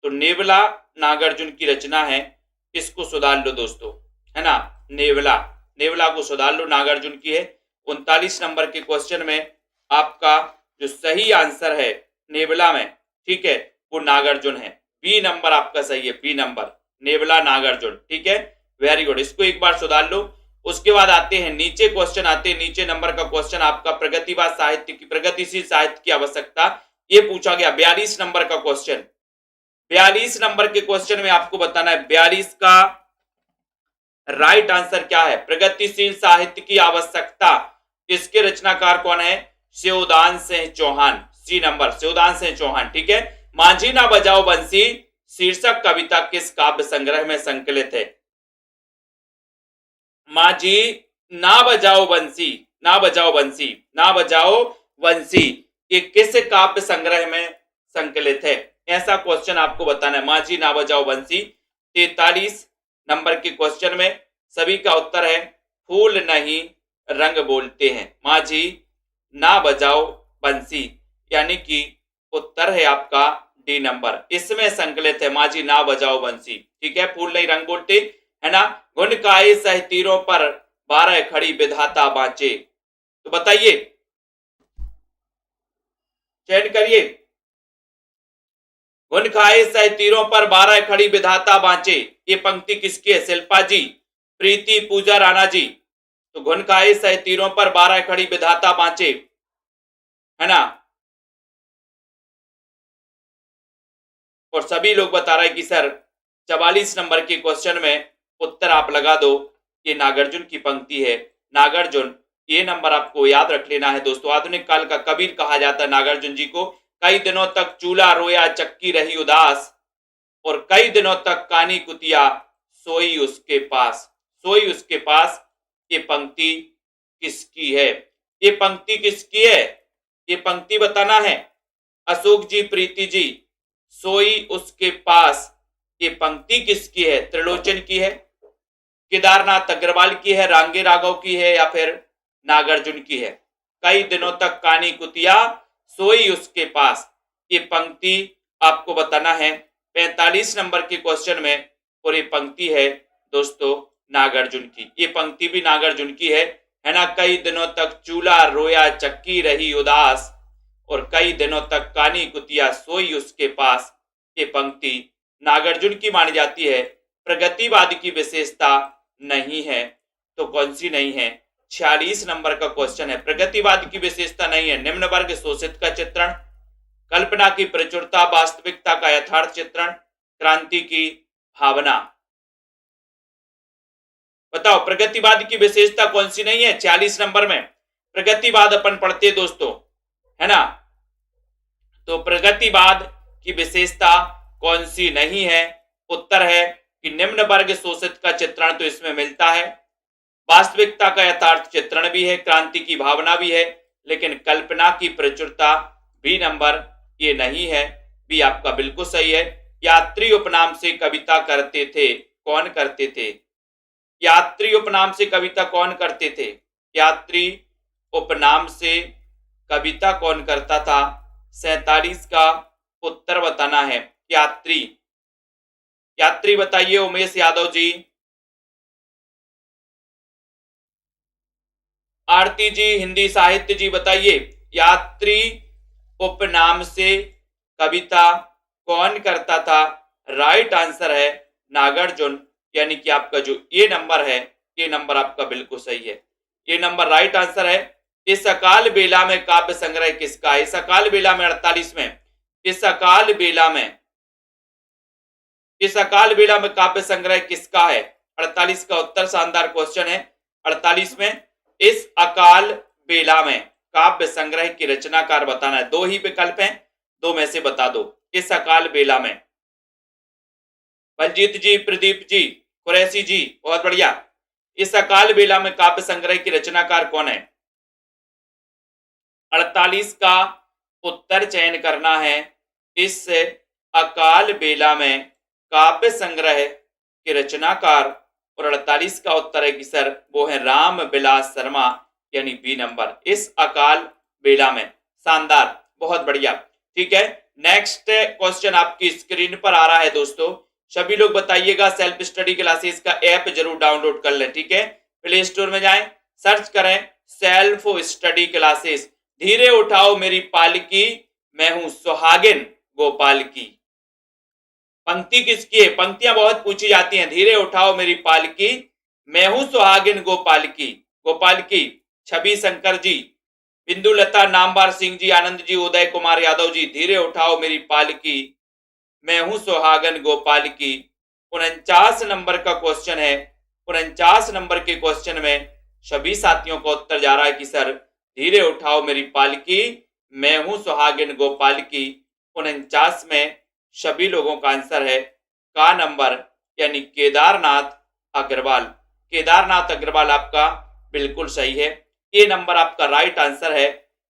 तो नेवला नागार्जुन की रचना है, इसको सुधार लो दोस्तों, है ना। नेवला को सुधार लो, नागार्जुन की है। 39 नंबर के क्वेश्चन में आपका जो सही आंसर है नेवला में, ठीक है, वो नागार्जुन है। बी नंबर आपका सही है, बी नंबर, नेवला नागार्जुन, ठीक है, वेरी गुड। इसको एक बार सुधार लो। उसके बाद आते हैं नीचे क्वेश्चन, आते हैं नीचे नंबर का क्वेश्चन आपका, प्रगतिवाद साहित्य की, प्रगतिशील साहित्य की आवश्यकता, ये पूछा गया। 42 नंबर का क्वेश्चन, 42 नंबर के क्वेश्चन में आपको बताना है 42 का राइट आंसर क्या है। प्रगतिशील साहित्य की आवश्यकता, इसके रचनाकार कौन है, शिवदान सिंह चौहान, सी नंबर, शिवदान सिंह चौहान, ठीक है। मांझी ना बजाओ बंसी शीर्षक कविता किस काव्य संग्रह में संकलित है। मांझी ना बजाओ बंसी, ना बजाओ बंसी, ना बजाओ बंसी, ये किस काव्य संग्रह में संकलित है, ऐसा क्वेश्चन आपको बताना है। मांझी ना बजाओ बंसी। 43 नंबर के क्वेश्चन में सभी का उत्तर है फूल नहीं रंग बोलते हैं, मांझी ना बजाओ बंसी, यानी कि उत्तर है आपका डी नंबर, इसमें संकलित है मांझी ना बजाओ बंसी, ठीक है। फूल नहीं रंग बोलते, है ना। गुण काए सह तीरों पर 12 खड़ी विधाता बांचे, तो बताइए, चयन करिए। गुण खाए सह तीरों पर 12 खड़ी विधाता बांचे, ये पंक्ति किसकी है, शिल्पा जी, प्रीति, पूजा, राणा जी। तो गुण खाए सह तीरों पर 12 खड़ी विधाता बांचे, है ना। और सभी लोग बता रहे हैं कि सर 44 नंबर के क्वेश्चन में उत्तर आप लगा दो, ये नागार्जुन की पंक्ति है, नागार्जुन। ये नंबर आपको याद रख लेना है दोस्तों। आधुनिक काल का कबीर कहा जाता है नागार्जुन जी को। कई दिनों तक चूल्हा रोया चक्की रही उदास, और कई दिनों तक कानी कुतिया सोई उसके पास, सोई उसके पास, ये पंक्ति किसकी है, ये पंक्ति किसकी है, ये पंक्ति बताना है। अशोक जी, प्रीति जी, सोई उसके पास, ये पंक्ति किसकी है, त्रिलोचन की है, केदारनाथ अग्रवाल की है, रांगे राघव की है, या फिर नागार्जुन की है। कई दिनों तक कानी कुतिया सोई उसके पास, ये पंक्ति आपको बताना है। 45 नंबर के क्वेश्चन में और ये पंक्ति है दोस्तों नागार्जुन की। ये पंक्ति भी नागार्जुन की है ना। कई दिनों तक चूल्हा रोया चक्की रही उदास, और कई दिनों तक कानी कुतिया सोई उसके पास। ये पंक्ति नागार्जुन की मानी जाती है। प्रगतिवाद की विशेषता नहीं है, तो कौन सी नहीं है? 46 नंबर का क्वेश्चन है। प्रगतिवाद की विशेषता नहीं है। निम्न वर्ग शोषित का चित्रण, कल्पना की प्रचुरता, वास्तविकता का यथार्थ चित्रण, क्रांति की भावना। बताओ प्रगतिवाद की विशेषता कौन सी नहीं है? 46 नंबर में प्रगतिवाद अपन पढ़ते दोस्तों, है ना। तो प्रगतिवाद की विशेषता कौन सी नहीं है? उत्तर है कि निम्न वर्ग शोषित का चित्रण तो इसमें मिलता है, वास्तविकता का यथार्थ चित्रण भी है, क्रांति की भावना भी है, लेकिन कल्पना की प्रचुरता बी नंबर ये नहीं है। बी आपका बिल्कुल सही है। यात्री उपनाम से कविता करते थे, कौन करते थे? यात्री उपनाम से कविता कौन करते थे? यात्री उपनाम से कविता कौन करता था? 47 का उत्तर बताना है। यात्री, यात्री बताइए उमेश यादव जी। आरती जी हिंदी साहित्य जी बताइए, यात्री उपनाम से कविता कौन करता था? राइट आंसर है नागार्जुन, यानी कि आपका जो ये नंबर है, ये नंबर आपका बिल्कुल सही है। ये नंबर राइट आंसर है। इस अकाल बेला में काव्य संग्रह किसका? इस अकाल बेला में 48 में, इस अकाल बेला में, इस अकाल बेला में काव्य संग्रह किसका है? 48 का उत्तर शानदार क्वेश्चन है। 48 में इस अकाल बेला में काव्य संग्रह की रचनाकार बताना है। दो ही विकल्प हैं, दो में से बता दो। इस अकाल बेला में, बलजीत जी, प्रदीप जी, कुरैशी जी, बहुत बढ़िया। इस अकाल बेला में काव्य संग्रह की रचनाकार कौन है? 48 का उत्तर चयन करना है। इस अकाल बेला में काव्य संग्रह के रचनाकार, और 48 का उत्तर है कि सर वो है राम बिलास शर्मा, यानी बी नंबर। इस अकाल बेला में, शानदार, बहुत बढ़िया। ठीक है, नेक्स्ट क्वेश्चन आपकी स्क्रीन पर आ रहा है दोस्तों। सभी लोग बताइएगा, सेल्फ स्टडी क्लासेस का ऐप जरूर डाउनलोड कर लें। ठीक है, प्ले स्टोर में जाएं, सर्च करें सेल्फ स्टडी क्लासेस। धीरे उठाओ मेरी पालकी, मैं हूं सुहागिन गोपाल की। पंक्ति किसकी है? पंक्तियां बहुत पूछी जाती हैं। धीरे उठाओ मेरी पालकी, मैं हूं सुहागिन गोपाल की। गोपाल की छवि शंकर जी, बिंदुलता, नामवार सिंह जी, आनंद जी, उदय कुमार यादव जी। धीरे उठाओ मेरी पालकी, मैं हूं सुहागन गोपाल की। 49 नंबर का क्वेश्चन है। 49 नंबर के क्वेश्चन में सभी साथियों का उत्तर जा रहा है कि सर धीरे उठाओ मेरी पालकी, मैं हूं सुहागिन गोपाल की। 49 में सभी लोगों का आंसर है का नंबर, यानी केदारनाथ अग्रवाल। केदारनाथ अग्रवाल आपका बिल्कुल सही है। ये नंबर आपका राइट आंसर है।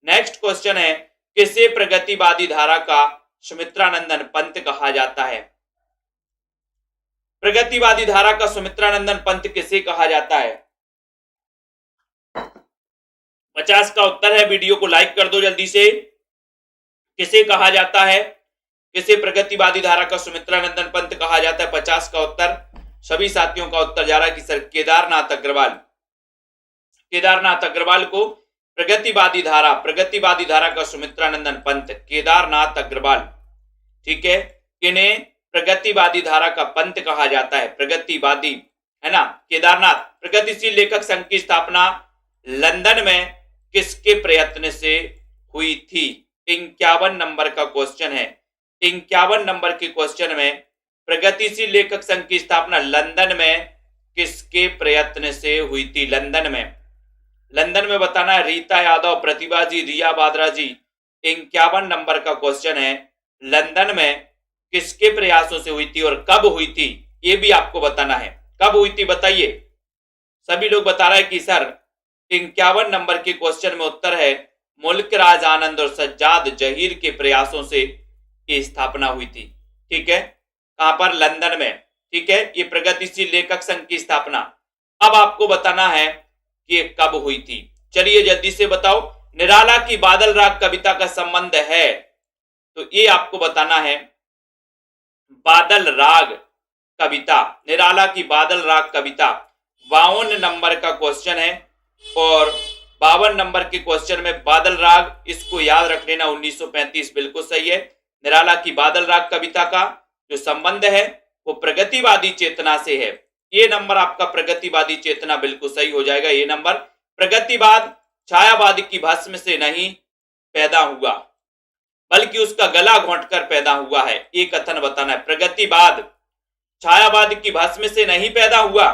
नेक्स्ट क्वेश्चन है, किसे प्रगतिवादी धारा का सुमित्रानंदन पंत कहा जाता है? प्रगतिवादी धारा का सुमित्रानंदन पंत किसे कहा जाता है? 50 का उत्तर है। वीडियो को लाइक कर दो जल्दी से। किसे कहा जाता है? किसे प्रगतिवादी धारा का सुमित्रानंदन पंत कहा जाता है? 50 का उत्तर। सभी साथियों का उत्तर जा रहा है कि सर केदारनाथ अग्रवाल। केदारनाथ अग्रवाल को प्रगतिवादी धारा का सुमित्रानंदन पंत केदारनाथ अग्रवाल। ठीक है, इन्हें प्रगतिवादी धारा का पंत कहा जाता है। प्रगतिवादी, है ना। केदारनाथ प्रगतिशील लेखक संघ की स्थापना लंदन में किसके प्रयत्न से हुई थी? 51 नंबर का क्वेश्चन है। 51 नंबर के क्वेश्चन में प्रगतिशील लेखक संघ की स्थापना लंदन में किसके प्रयत्न से हुई थी? लंदन में, लंदन में बताना है। रीता यादव, प्रतिभा जी, रिया बाद्रा जी। 51 नंबर का क्वेश्चन है, लंदन में किसके प्रयासों से हुई थी और कब हुई थी? ये भी आपको बताना है। कब हुई थी बताइए। सभी लोग बता रहे हैं कि सर 51 नंबर के क्वेश्चन में उत्तर है मुल्क राज आनंद और सज्जाद जहीर के प्रयासों से ये स्थापना हुई थी। ठीक है, कहां पर? लंदन में। ठीक है, ये प्रगतिशील लेखक संघ की स्थापना। अब आपको बताना है कि ये कब हुई थी। चलिए जल्दी से बताओ। निराला की बादल राग कविता का संबंध है, तो ये आपको बताना है। बादल राग कविता, निराला की बादल राग कविता 52 नंबर का क्वेश्चन है। और 52 नंबर के क्वेश्चन में बादल राग, इसको याद रख लेना, 1935 बिल्कुल सही है। निराला की बादल राग कविता का जो संबंध है वो प्रगतिवादी चेतना से है। ये नंबर आपका प्रगतिवादी चेतना बिल्कुल सही हो जाएगा। ये नंबर प्रगतिवाद छायावाद की भस्म से नहीं पैदा हुआ बल्कि उसका गला घोंटकर पैदा हुआ है, ये कथन बताना है। प्रगतिवाद छायावाद की भस्म से नहीं पैदा हुआ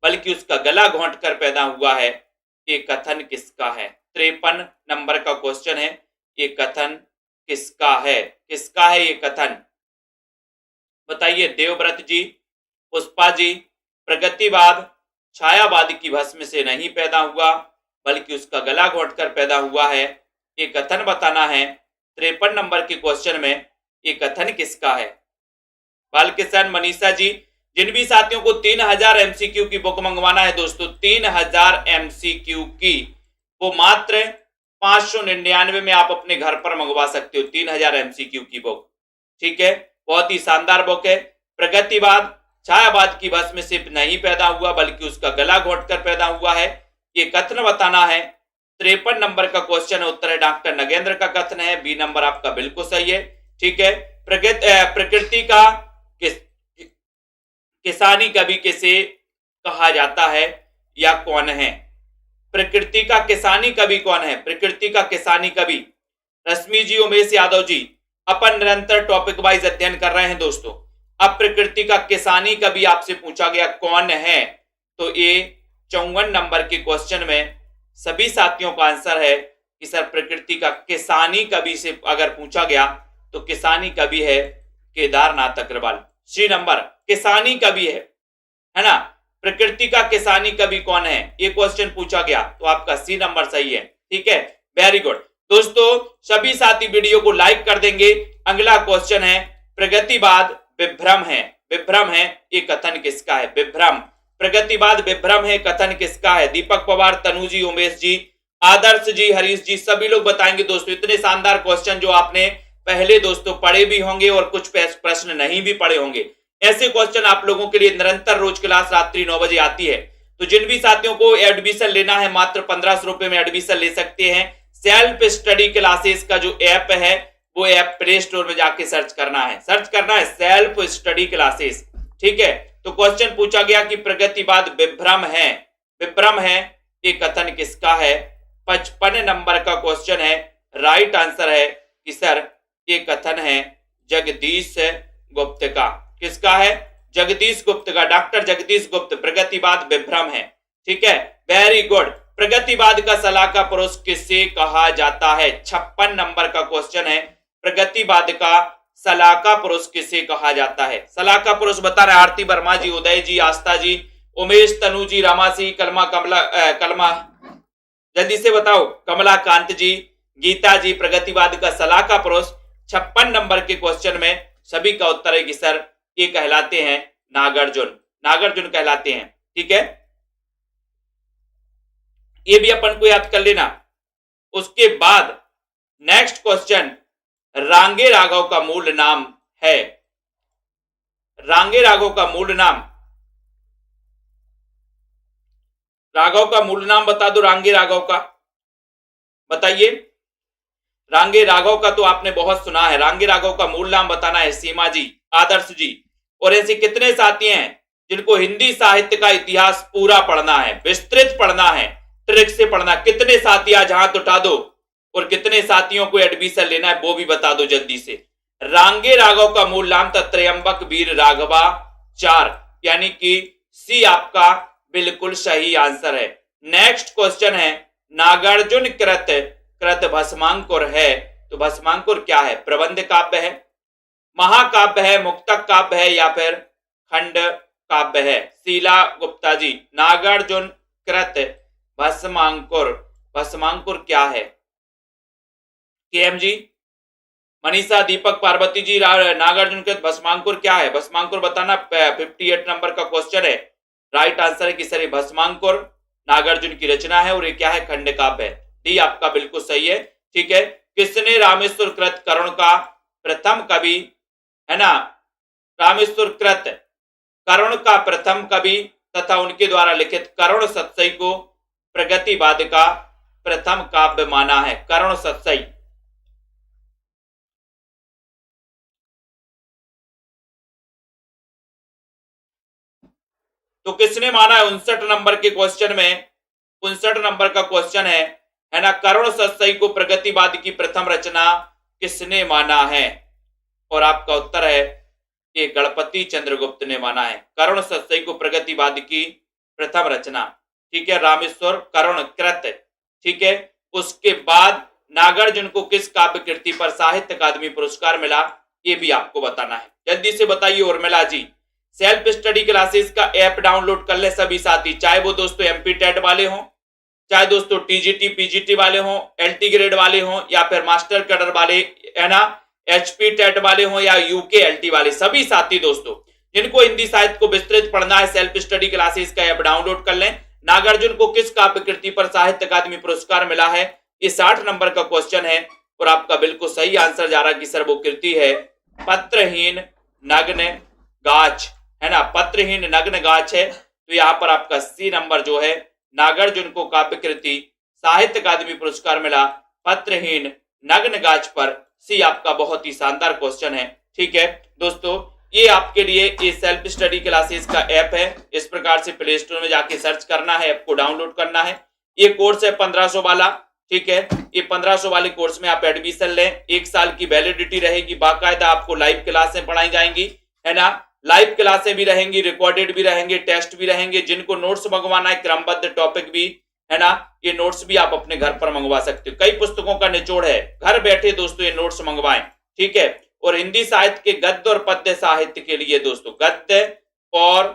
बल्कि उसका गला घोंटकर पैदा हुआ है, ये कथन किसका है? 53 नंबर का क्वेश्चन है, ये कथन किसका है? किसका है ये कथन? बताइए। देवव्रत जी, पुष्पा जी, प्रगतिवाद छायावाद की भस्म से नहीं पैदा हुआ बल्कि उसका गला घोंटकर पैदा हुआ है, ये कथन बताना है। 53 नंबर के क्वेश्चन में ये कथन किसका है? बालकिशन, मनीषा जी, जिन भी साथियों को 3000 एमसीक्यू की बुक मंगवाना है दोस्तों, 3000 एमसीक्यू की, वो मात्र 599 में आप अपने घर पर मंगवा सकते हो। 3000 एमसीक्यू की बुक, ठीक है, बहुत ही शानदार बुक है। प्रगतिवाद छायावाद की भस्म से नहीं पैदा हुआ बल्कि उसका गला घोंटकर पैदा हुआ है, ये कथन बताना है। 53 नंबर का क्वेश्चन है, उत्तर है डॉक्टर नगेंद्र का कथन है। बी नंबर आपका बिल्कुल सही है, ठीक है। प्रकृति का किसानी कवि किसे कहा जाता है या कौन है? प्रकृति का किसानी कवि कौन है? प्रकृति का किसानी कवि रश्मि जी, उमेश यादव जी, अपन निरंतर टॉपिक वाइज अध्ययन कर रहे हैं दोस्तों। अब प्रकृति का किसानी कवि आपसे पूछा गया कौन है, तो ये 54 नंबर के क्वेश्चन में सभी साथियों का आंसर है कि सर प्रकृति का किसानी कवि से अगर पूछा गया तो किसानी कवि है केदारनाथ अग्रवाल। सी नंबर किसानी कवि है ना। प्रकृति का किसानी कवि कौन है, ये क्वेश्चन पूछा गया तो आपका सी नंबर सही है, ठीक है, वेरी गुड। दोस्तों सभी साथी वीडियो को लाइक कर देंगे। अगला क्वेश्चन है, प्रगतिवाद विभ्रम है, विभ्रम है, ये कथन किसका है? विभ्रम, प्रगतिवाद विभ्रम है, कथन किसका है? दीपक पवार, तनु जी, उमेश जी, आदर्श जी, हरीश जी, सभी लोग बताएंगे दोस्तों। इतने शानदार क्वेश्चन जो आपने पहले दोस्तों पढ़े भी होंगे और कुछ प्रश्न नहीं भी पढ़े होंगे, ऐसे क्वेश्चन आप लोगों के लिए निरंतर रोज क्लास रात्रि 9 बजे आती है। तो जिन भी साथियों को एडमिशन लेना है मात्र 1500 रुपए में एडमिशन ले सकते हैं। सेल्फ स्टडी क्लासेस का जो ऐप है वो ऐप प्ले स्टोर में जाके सर्च करना है, सेल्फ स्टडी क्लासेस, ठीक है। तो क्वेश्चन पूछा गया कि प्रगतिवाद विभ्रम है, विभ्रम है, ये कथन किसका है? 55 नंबर का क्वेश्चन है। राइट आंसर है कि सर ये कथन है जगदीश गुप्त का। किसका है? जगदीश गुप्त का, डॉक्टर जगदीश गुप्त। प्रगतिवाद विभ्रम है, ठीक है, वेरी गुड। प्रगतिवाद का सलाहकार पुरुष किसे कहा जाता है? 56 नंबर का क्वेश्चन है, प्रगतिवाद का सलाहकार पुरुष किसे कहा जाता है? सलाहकार पुरुष बता रहे आरती वर्मा जी, उदय जी, आस्था जी, उमेश, तनु जी, रामा सिंह, कलमा जल्दी से बताओ, कमलाकांत जी, गीता जी। प्रगतिवाद का सलाहकार पुरुष 56 नंबर के क्वेश्चन में सभी का उत्तर है कि सर ये कहलाते हैं नागार्जुन, नागार्जुन कहलाते हैं, ठीक है। ये भी अपन को याद कर लेना। उसके बाद नेक्स्ट क्वेश्चन, रांगे राघव का मूल नाम है, रांगे राघव का मूल नाम, राघव का मूल नाम बता दो, रांगे राघव का बताइए। रांगे राघव का तो आपने बहुत सुना है, रांगे राघव का मूल नाम बताना है। सीमा जी, आदर्श जी, और ऐसे कितने साथी हैं जिनको हिंदी साहित्य का इतिहास पूरा पढ़ना है, विस्तृत पढ़ना है, ट्रिक से पढ़ना? कितने साथी आज हाथ उठा दो, और कितने साथियों को एडमिशन लेना है वो भी बता दो जल्दी से। रांगे राघव का मूल नाम था त्रयंबक वीर राघवाचार्य, यानी कि सी आपका बिल्कुल सही आंसर है। नेक्स्ट क्वेश्चन है, नागार्जुन कृत भस्मांकुर है, तो भस्मांकुर क्या है? प्रबंध काव्य है, महाकाव्य है, मुक्तक काव्य है, या फिर खंड काव्य है? शीला गुप्ता जी, नागार्जुन कृत भस्मांकुर, भस्मांकुर क्या है? केएम जी, मनीषा, दीपक, पार्वती जी, नागार्जुन कृत भस्मांकुर क्या है? भस्मांकुर बताना। 58 नंबर का क्वेश्चन है। राइट आंसर है कि सर भस्मांकुर नागार्जुन की रचना है और ये क्या है? खंड काव्य है। डी आपका बिल्कुल सही है, ठीक है। किसने रामेश्वर कृत करुण का प्रथम कवि है ना? रामेश्वर कृत करुण का प्रथम कवि तथा उनके द्वारा लिखित करुण सतसई को प्रगतिवाद का प्रथम काव्य माना है। करुण सतसई। तो किसने माना है? 59 नंबर के क्वेश्चन में 59 नंबर का क्वेश्चन है ना, करुण सतसई को प्रगतिवाद की प्रथम रचना किसने माना है? और आपका उत्तर है कि गणपति चंद्रगुप्त ने माना है करुण सतसई को प्रगतिवाद की प्रथम रचना। ठीक है, रामेश्वर करुण कृत। ठीक है, उसके बाद नागार्जुन को किस काव्य कृति पर साहित्य अकादमी पुरस्कार मिला, ये भी आपको बताना है। जल्दी से बताइए Urmila ji. Self study classes का ऐप डाउनलोड कर ले सभी साथी, चाहे वो दोस्तों एमपी टेट वाले हों, चाहे दोस्तों टीजीटी पीजीटी वाले हों, एलटी ग्रेड वाले हों, या फिर मास्टर कैडर वाले, है ना, एचपी टेट वाले हों या यूके एलटी वाले, सभी साथी दोस्तों जिनको हिंदी साहित्य को विस्तृत पढ़ना है, सेल्फ स्टडी क्लासेस का ऐप डाउनलोड कर लें। नागार्जुन को किस काव्य कृति पर साहित्य अकादमी पुरस्कार मिला है? ये 60 नंबर का क्वेश्चन है और आपका बिल्कुल सही आंसर जा रहा है कि सर वो कृति है पत्रहीन नग्न गाछ, है ना, पत्रहीन नग्न गाछ है। तो यहाँ पर आपका सी नंबर जो है, नागार्जुन को काव्य कृति साहित्य अकादमी पुरस्कार मिला पत्रहीन नग्न गाछ पर। सी आपका बहुत ही शानदार क्वेश्चन है। ठीक है दोस्तों, ये आपके लिए ये सेल्फ स्टडी क्लासेस का ऐप है। इस प्रकार से प्ले स्टोर में जाके सर्च करना है, ऐप को डाउनलोड करना है। ये कोर्स है 1500 वाला। ठीक है, ये 1500 वाले कोर्स में आप एडमिशन लें, 1 साल की वैलिडिटी रहेगी, बाकायदा आपको लाइव क्लासें पढ़ाई जाएंगी, है ना, लाइव क्लासें भी रहेंगी, रिकॉर्डेड भी रहेंगे, टेस्ट भी रहेंगे। जिनको नोट्स मंगवाना है, क्रमबद्ध टॉपिक भी, है ना, ये नोट्स भी आप अपने घर पर मंगवा सकते हो। कई पुस्तकों का निचोड़ है, घर बैठे दोस्तों ये नोट्स मंगवाएं। ठीक है, और हिंदी साहित्य के गद्य और पद्य साहित्य के लिए दोस्तों, गद्य और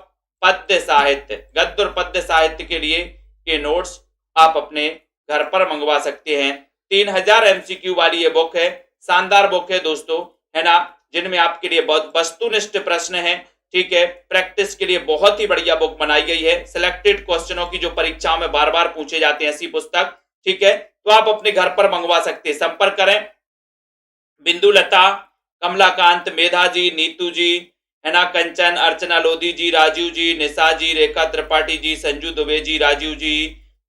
पद्य साहित्य, गद्य और पद्य साहित्य के लिए ये नोट्स आप अपने घर पर मंगवा सकते हैं। 3000 एमसीक्यू वाली ये बुक है, शानदार बुक है दोस्तों, है ना, जिनमें आपके लिए बहुत वस्तुनिष्ठ प्रश्न है। ठीक है, प्रैक्टिस के लिए बहुत ही बढ़िया बुक बनाई गई है। सिलेक्टेड क्वेश्चनों की जो परीक्षाओं में बार बार पूछे जाते हैं ऐसी पुस्तक। ठीक है, तो आप अपने घर पर मंगवा सकते हैं। संपर्क करें बिंदुलता, कमलाकांत, मेधा जी, नीतू जी, है ना, कंचन, अर्चना लोधी जी, राजीव जी, निशा जी, रेखा त्रिपाठी जी, संजू दुबे जी, राजीव जी,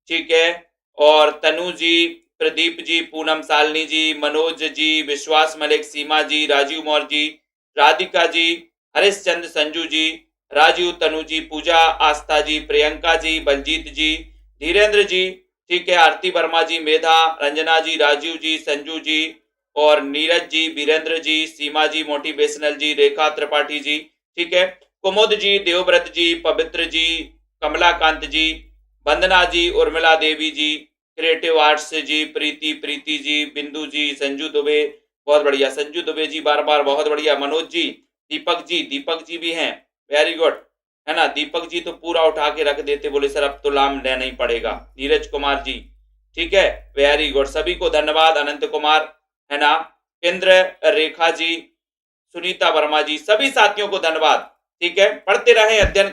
ठीक है, और तनु जी, प्रदीप जी, पूनम सालनी जी, मनोज जी, विश्वास मलिक, सीमा जी, राजीव मौर्य जी, राधिका जी, हरिश्चंद्र, संजू जी, राजीव, तनु जी, पूजा, आस्था जी, प्रियंका जी, बलजीत जी, धीरेन्द्र जी, ठीक है, आरती वर्मा जी, मेधा, रंजना जी, राजीव जी, संजू जी, और नीरज जी, वीरेंद्र जी, सीमा जी, मोटिवेशनल जी, रेखा त्रिपाठी जी, ठीक है, कुमुद जी, देवव्रत जी, पवित्र जी, कमलाकांत जी, वंदना जी, उर्मिला देवी जी, क्रिएटिव आर्ट्स जी, प्रीति जी, बिंदु जी, संजू दुबे, बहुत बढ़िया, संजू दुबे जी बार बार, बहुत बढ़िया, मनोज जी, दीपक जी भी हैं, वेरी गुड, है ना, दीपक जी तो पूरा उठा के रख देते, बोले सर अब तो नाम लेना ही पड़ेगा। नीरज कुमार जी, ठीक है, वेरी गुड, सभी को धन्यवाद। अनंत कुमार, है ना, इंद्र, रेखा जी, सुनीता वर्मा जी, सभी साथियों को धन्यवाद। ठीक है, पढ़ते रहें, अध्ययन